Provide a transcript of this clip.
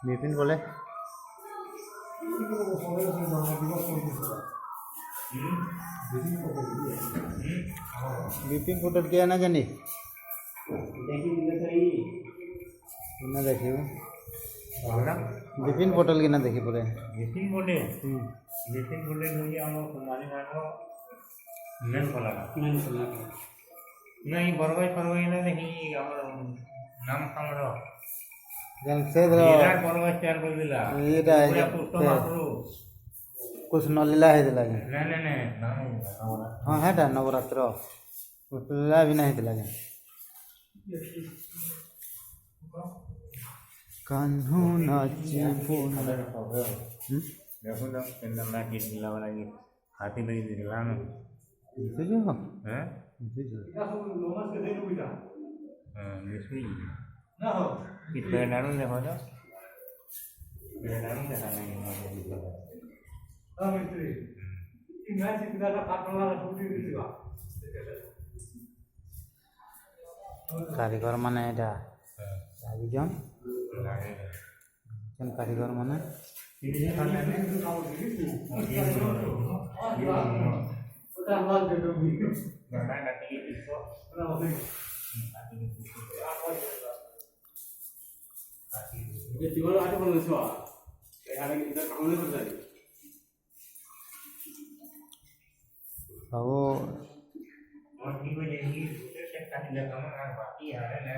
বিপিন বলে বিপিন फोटो किया ना जानी ना देखियो বিপিন পটেল কি না দেখি পরে বিপিন পটেল বিপিন পটেল হচ্ছে আমার কুমারী মানো মেন কলা नहीं बरवाई फरवाई ना देखी আমার নাম কামড় जन से বিরাট বরবাই শেয়ার করে দিলা এটা পুরা পুষ্ট মাত্রু कुछ नलीला है दिला না না না নাম আমরা हाँ है टा नवरात्र उसला भी नहीं दिला कान्हू नाची बोल देखो ना केंद्र में की दिला वाला की हाथी लगी दिला ना तो जो हैं तो जो हां निसुई ना हो कितने नाम देखो ना नाम देखा नहीं मुझे हां मिस्त्री ई मैच इतना का काटने वाला छुट्टी दिला कारीगर माने এটা লাগি জন কোন কারিগর মানে ওটা মাল দে দবি না কাটি দিছো না হবে ये दिवाल आटे बोल छो यार इधर काम नहीं करता है अब और ठीक हो जाएगी से काटी लगा काम बाकी है ना